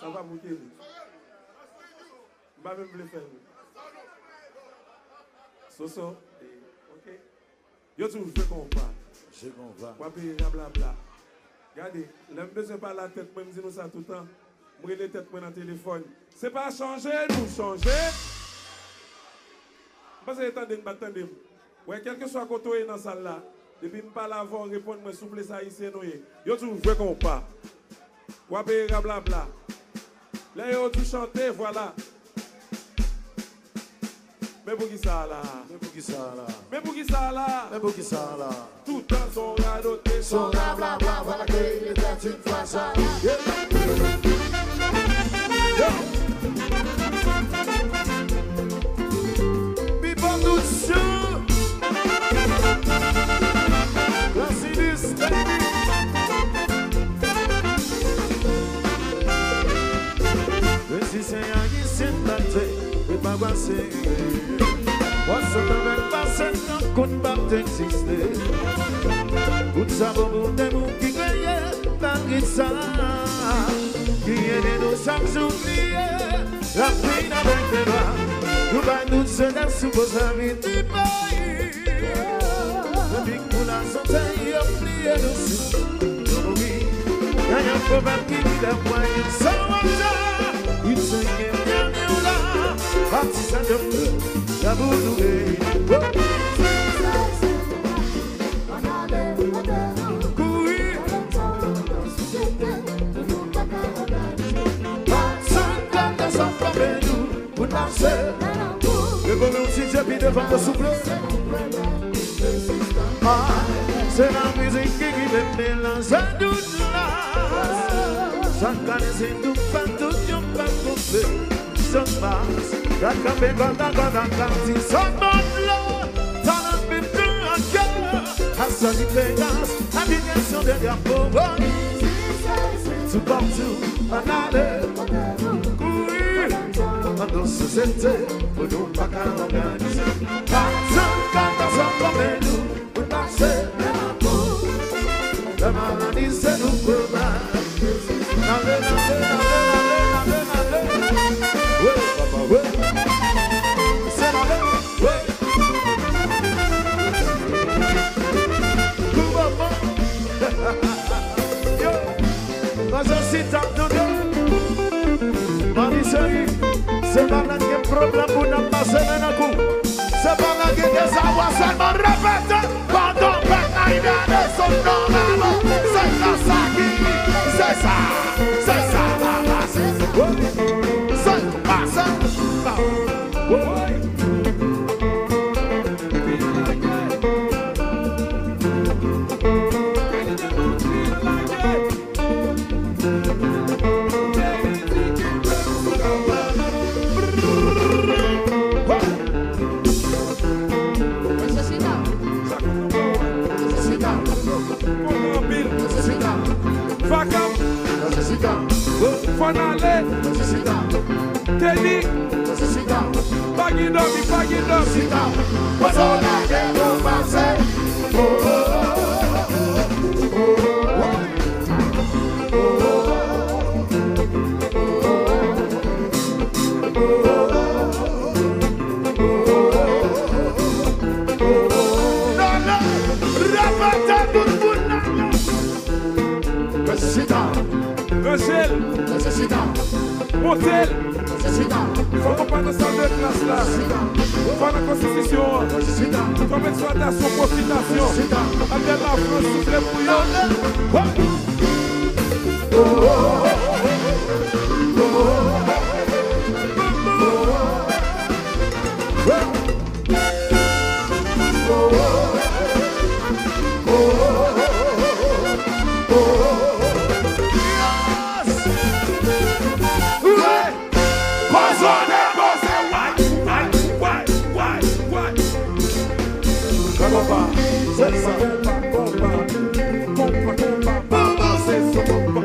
Ça va bouquer. Je ne vais même le faire. Soso. Ok. Yo tu fais qu'on va. Je comprends. On va payer blabla. Regardez, l'homme besoin pas la tête, même si nous ça tout le temps. Moi les têtes dans le téléphone. C'est pas changer, nous changer. Parce que attendez. Ouais, quel que soit côté dans la salle là, depuis que je parle avant, répondre moi souple ça ici nous. Yo tu fais qu'on pas. On va payer blabla. Là yo tu chanter, voilà. Mais pour qui ça là? Mais pour qui ça là? Mais pour qui ça là? Mais pour qui ça là? Tout le temps son radoté, Son blablabla, voilà qu'il était une fois ça. People do show. Let's see this, baby. This is a young sympathy with my blessing. What's the man passing? No couldn't but exist. Good sabor de mukigaye, tangisa. Qui est de nos sans oublier la peine avec les bras. Nous allons nous aider sous vos amis du pays. Le big moulin sont oubliés dessus. Oui, il y a un problème qui dit la moyenne sans hasard. Il se gagne bien là, partisan de feu, la boulouée. Le bonheur si j'ai puis devant le souffle. Ah, c'est la musique qui me mélange à toute là. Chaque année c'est tout pas tout, y'en pas coupé. Son passe, la capée quand si son bon là, dans le bip de un cœur. À sa différence, la direction de l'air tout partout, en allée. Dans ce société, pour nous pas qu'à organiser. Quand on s'en comme nous, pour passer la maladie, c'est nous pour oui, papa, oui. C'est la même, oui. Tout va bon. Yo, dans un site à c'est pas là qu'il y a problème pour nous passer un coup. C'est pas là qu'il y a des avoirs seulement répétés. Pendant que la idée de son nom, c'est ça qui, c'est ça, c'est pas ça. Fanale, Teddy, Bagidom, what's all that they do, man, say, Rachel, Motel, faut qu'on parle de salle de classe là. Faut la constitution, comme exploitation, profitation. Avec la France, souffle bouillon. C'est ça, compa, c'est ça, compa.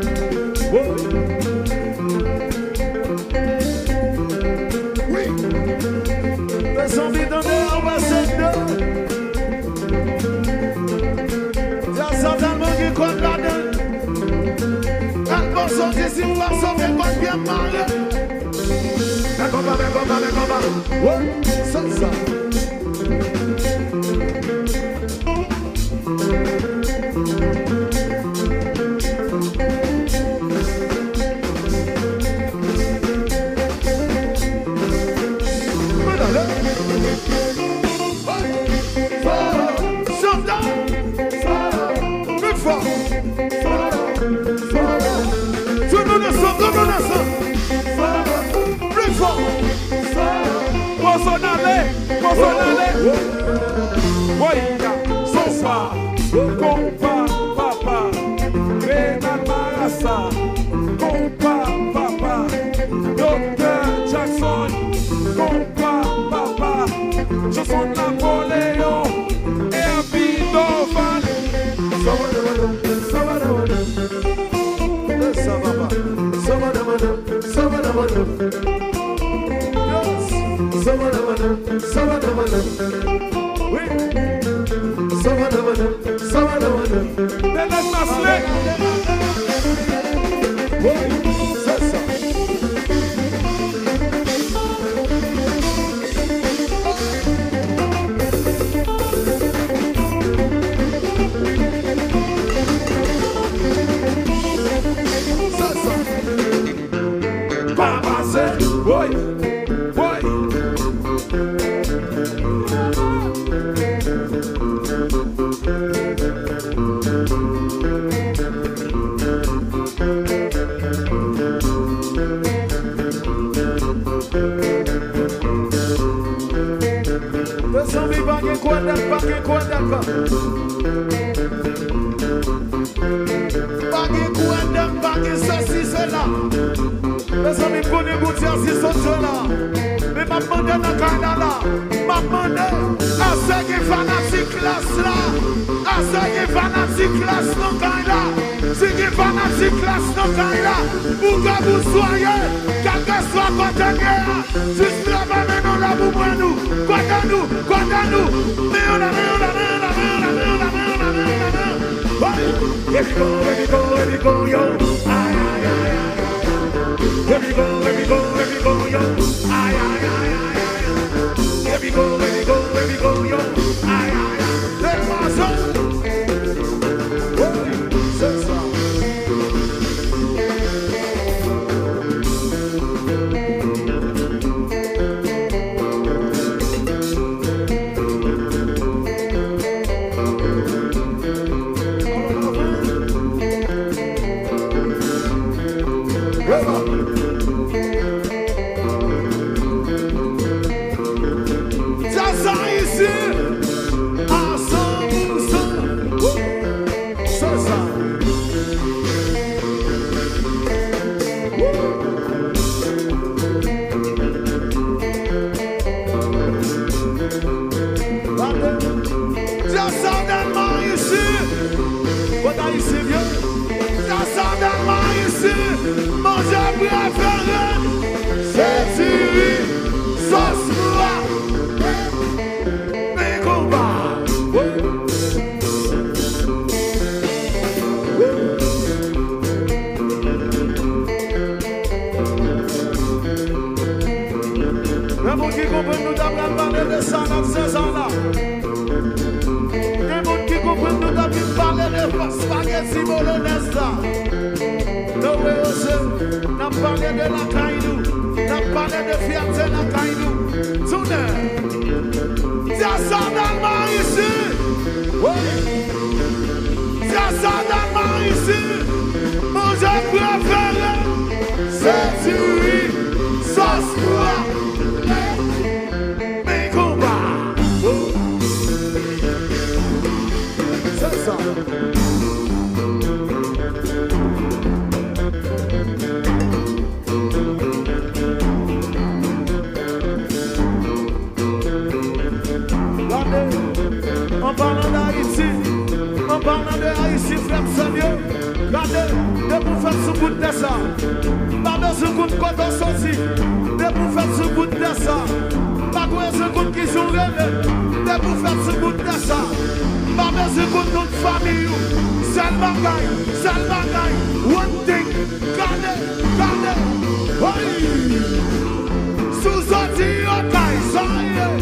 Sous sorti Okai, ça y est.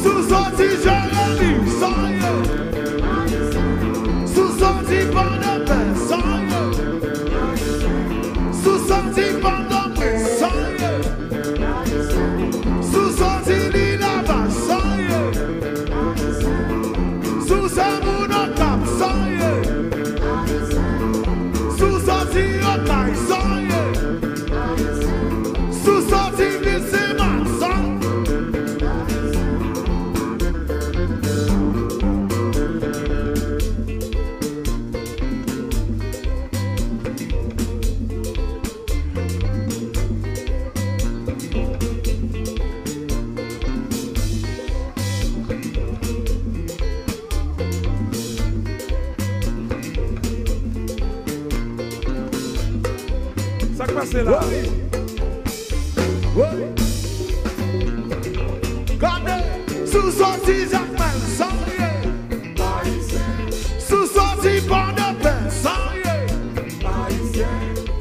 Sous sorti Jérémy, ça y est. Sous sorti Panamé, ça y est. Sous sorti Panamé, ça y est. Sous sorti Linaba, ça y est. Sous Samounokap, ça y est. Sous sorti Okai, ça y est. Sous sorti Bissema, ça y est. Ça qui passe là. Gardez, sous sorti Jacques ça y est. Sous sorti Panamé, ça y est.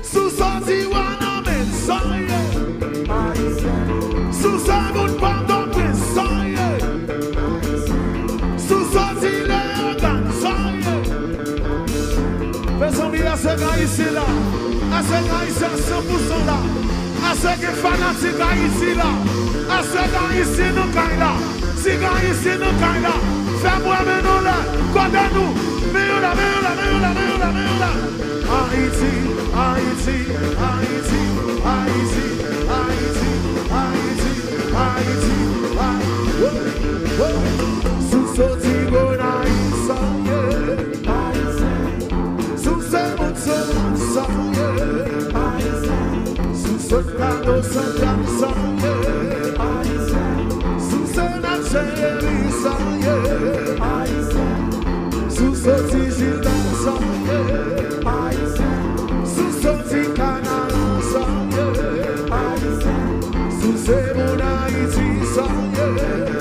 Sous sorti Wanamé, ça y est. Sous Samoun Panamé, ça y est. Sous sorti Léogan, ça y est. Faisons bien à ce gars ici là. À ce gars ici à 100% là. À ce qui est fanatique ici là. À ce gars ici nous gagne là. Si gars ici nous gagne là. Fais-moi nous là. Condamne-nous. Mais là. Haïti, Haïti, Haïti, Haïti, Haïti, Haïti, Haïti, Haïti. Sous sorti Gonaïs, ça y est. Sous ce monde, ça y est. Sous ce cadeau, ça y est. Sous ce Nagérie, ça y est. Sous ce Gildan, ça y est. Sous ce Canada, ça y est. Sous ce mon Haïti, ça y est.